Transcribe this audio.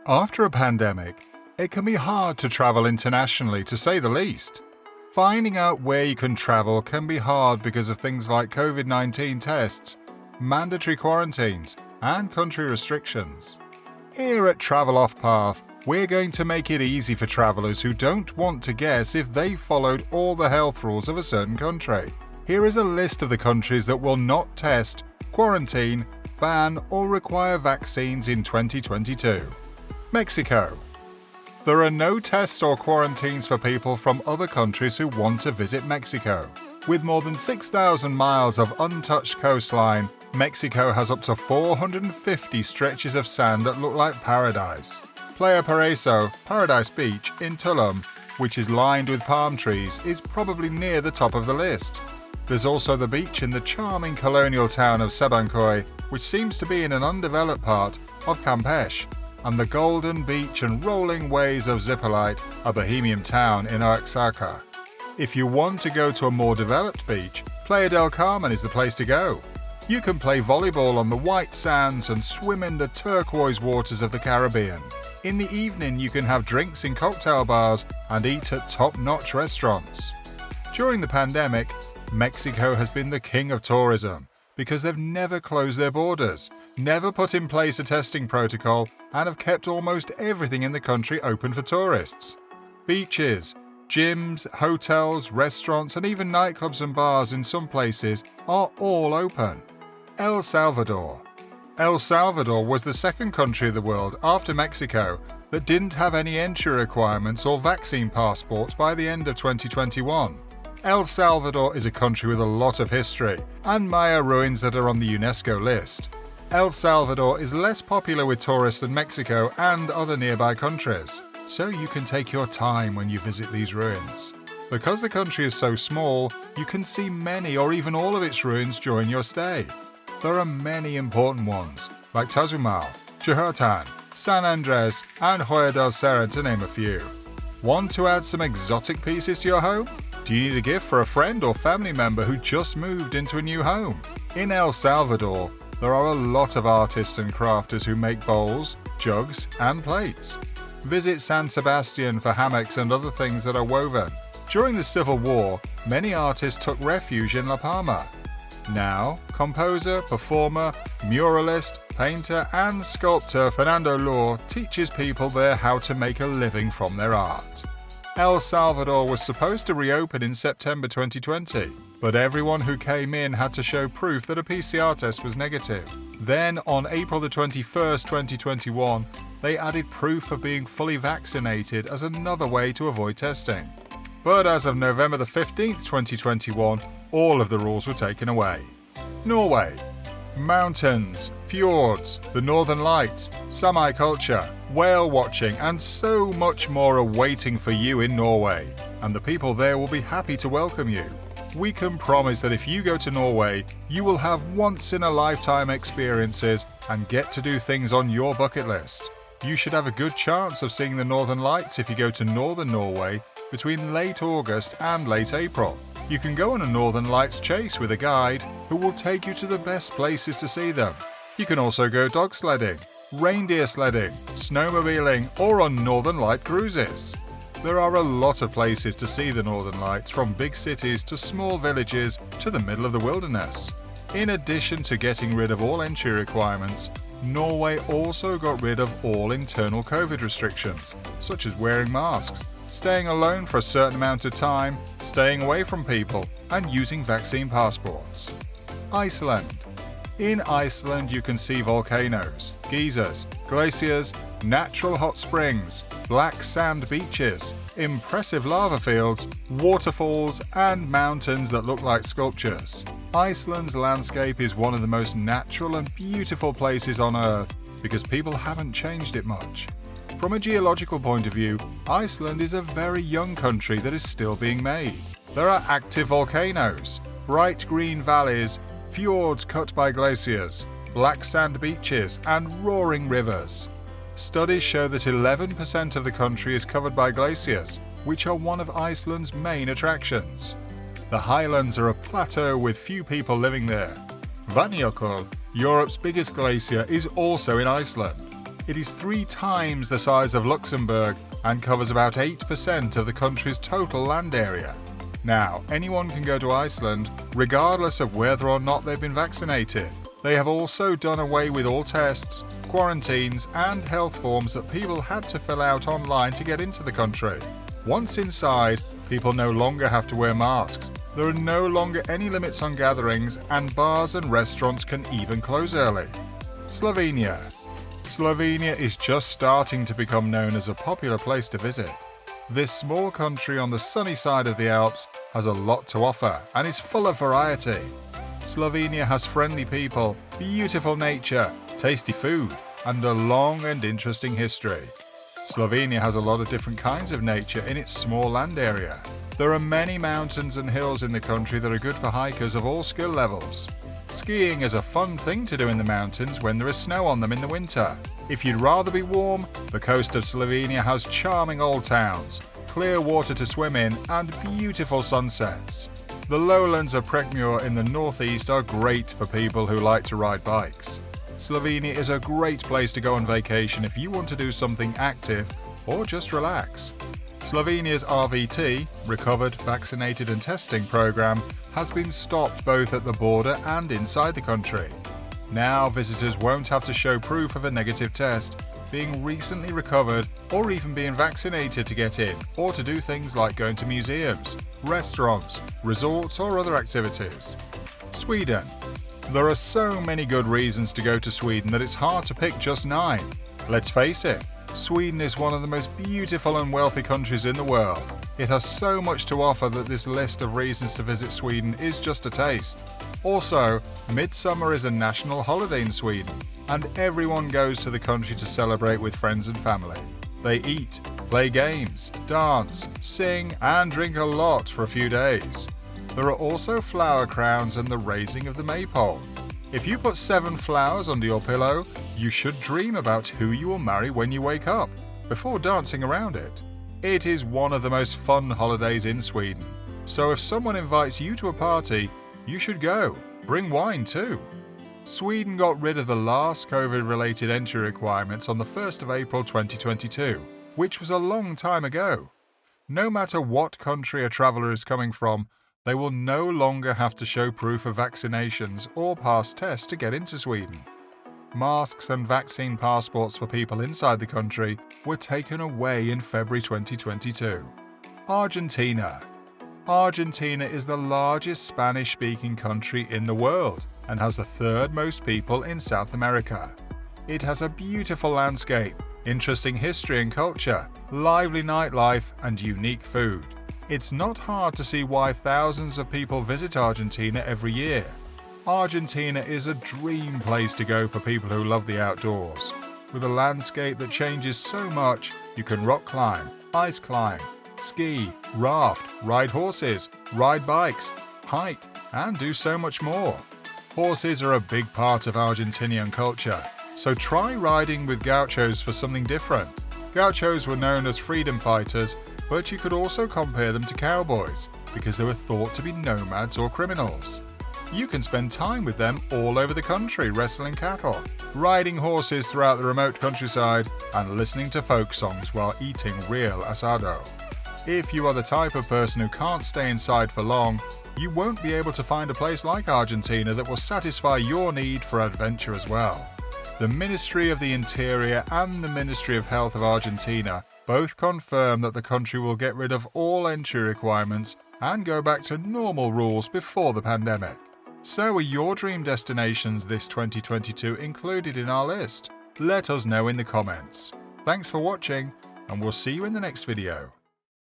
After a pandemic, it can be hard to travel internationally, to say the least. Finding out where you can travel can be hard because of things like COVID-19 tests, mandatory quarantines, and country restrictions. Here at Travel Off Path, we're going to make it easy for travelers who don't want to guess if they followed all the health rules of a certain country. Here is a list of the countries that will not test, quarantine, ban, or require vaccines in 2022. Mexico. There are no tests or quarantines for people from other countries who want to visit Mexico. With more than 6,000 miles of untouched coastline, Mexico has up to 450 stretches of sand that look like paradise. Playa Paraíso, Paradise Beach, in Tulum, which is lined with palm trees, is probably near the top of the list. There's also the beach in the charming colonial town of Sabancoy, which seems to be in an undeveloped part of Campeche, and the golden beach and rolling waves of Zipolite, a bohemian town in Oaxaca. If you want to go to a more developed beach, Playa del Carmen is the place to go. You can play volleyball on the white sands and swim in the turquoise waters of the Caribbean. In the evening, you can have drinks in cocktail bars and eat at top-notch restaurants. During the pandemic, Mexico has been the king of tourism because they've never closed their borders, never put in place a testing protocol, and have kept almost everything in the country open for tourists. Beaches, gyms, hotels, restaurants, and even nightclubs and bars in some places are all open. El Salvador. El Salvador was the second country of the world after Mexico that didn't have any entry requirements or vaccine passports by the end of 2021. El Salvador is a country with a lot of history and Maya ruins that are on the UNESCO list. El Salvador is less popular with tourists than Mexico and other nearby countries, so you can take your time when you visit these ruins. Because the country is so small, you can see many or even all of its ruins during your stay. There are many important ones, like Tazumal, Chihuahuacan, San Andres, and Joya del Cerro, to name a few. Want to add some exotic pieces to your home? Do you need a gift for a friend or family member who just moved into a new home? In El Salvador, there are a lot of artists and crafters who make bowls, jugs, and plates. Visit San Sebastian for hammocks and other things that are woven. During the Civil War, many artists took refuge in La Palma. Now, composer, performer, muralist, painter, and sculptor Fernando Lor teaches people there how to make a living from their art. El Salvador was supposed to reopen in September 2020, but everyone who came in had to show proof that a PCR test was negative. Then, on April the 21st, 2021, they added proof of being fully vaccinated as another way to avoid testing. But as of November the 15th, 2021, all of the rules were taken away. Norway. Mountains, fjords, the Northern Lights, Sami culture, whale watching, and so much more are waiting for you in Norway, and the people there will be happy to welcome you. We can promise that if you go to Norway, you will have once-in-a-lifetime experiences and get to do things on your bucket list. You should have a good chance of seeing the Northern Lights if you go to northern Norway between late August and late April. You can go on a Northern Lights chase with a guide who will take you to the best places to see them. You can also go dog sledding, reindeer sledding, snowmobiling, or on Northern Light cruises. There are a lot of places to see the Northern Lights, from big cities to small villages to the middle of the wilderness. In addition to getting rid of all entry requirements, Norway also got rid of all internal COVID restrictions, such as wearing masks, staying alone for a certain amount of time, staying away from people, and using vaccine passports. Iceland. In Iceland, you can see volcanoes, geysers, glaciers, natural hot springs, black sand beaches, impressive lava fields, waterfalls, and mountains that look like sculptures. Iceland's landscape is one of the most natural and beautiful places on Earth because people haven't changed it much. From a geological point of view, Iceland is a very young country that is still being made. There are active volcanoes, bright green valleys, fjords cut by glaciers, black sand beaches, and roaring rivers. Studies show that 11% of the country is covered by glaciers, which are one of Iceland's main attractions. The highlands are a plateau with few people living there. Vatnajökull, Europe's biggest glacier, is also in Iceland. It is 3 times the size of Luxembourg and covers about 8% of the country's total land area. Now, anyone can go to Iceland, regardless of whether or not they've been vaccinated. They have also done away with all tests, quarantines, and health forms that people had to fill out online to get into the country. Once inside, people no longer have to wear masks. There are no longer any limits on gatherings, and bars and restaurants can even close early. Slovenia. Slovenia is just starting to become known as a popular place to visit. This small country on the sunny side of the Alps has a lot to offer and is full of variety. Slovenia has friendly people, beautiful nature, tasty food, and a long and interesting history. Slovenia has a lot of different kinds of nature in its small land area. There are many mountains and hills in the country that are good for hikers of all skill levels. Skiing is a fun thing to do in the mountains when there is snow on them in the winter. If you'd rather be warm, the coast of Slovenia has charming old towns, clear water to swim in, and beautiful sunsets. The lowlands of Prekmur in the northeast are great for people who like to ride bikes. Slovenia is a great place to go on vacation if you want to do something active or just relax. Slovenia's RVT, Recovered, Vaccinated and Testing program, has been stopped both at the border and inside the country. Now visitors won't have to show proof of a negative test, being recently recovered, or even being vaccinated to get in, or to do things like going to museums, restaurants, resorts or other activities. Sweden. There are so many good reasons to go to Sweden that it's hard to pick just 9. Let's face it, Sweden is one of the most beautiful and wealthy countries in the world. It has so much to offer that this list of reasons to visit Sweden is just a taste. Also, midsummer is a national holiday in Sweden, and everyone goes to the country to celebrate with friends and family. They eat, play games, dance, sing, and drink a lot for a few days. There are also flower crowns and the raising of the maypole. If you put 7 flowers under your pillow, you should dream about who you will marry when you wake up, before dancing around it. It is one of the most fun holidays in Sweden, so if someone invites you to a party, you should go. Bring wine too. Sweden got rid of the last COVID-related entry requirements on the 1st of April 2022, which was a long time ago. No matter what country a traveller is coming from, they will no longer have to show proof of vaccinations or past tests to get into Sweden. Masks and vaccine passports for people inside the country were taken away in February 2022. Argentina. Argentina is the largest Spanish-speaking country in the world and has the 3rd most people in South America. It has a beautiful landscape, interesting history and culture, lively nightlife, and unique food. It's not hard to see why thousands of people visit Argentina every year. Argentina is a dream place to go for people who love the outdoors. With a landscape that changes so much, you can rock climb, ice climb, ski, raft, ride horses, ride bikes, hike, and do so much more. Horses are a big part of Argentinian culture, so try riding with gauchos for something different. Gauchos were known as freedom fighters, but you could also compare them to cowboys because they were thought to be nomads or criminals. You can spend time with them all over the country wrestling cattle, riding horses throughout the remote countryside, and listening to folk songs while eating real asado. If you are the type of person who can't stay inside for long, you won't be able to find a place like Argentina that will satisfy your need for adventure as well. The Ministry of the Interior and the Ministry of Health of Argentina both confirm that the country will get rid of all entry requirements and go back to normal rules before the pandemic. So are your dream destinations this 2022 included in our list? Let us know in the comments. Thanks for watching, and we'll see you in the next video.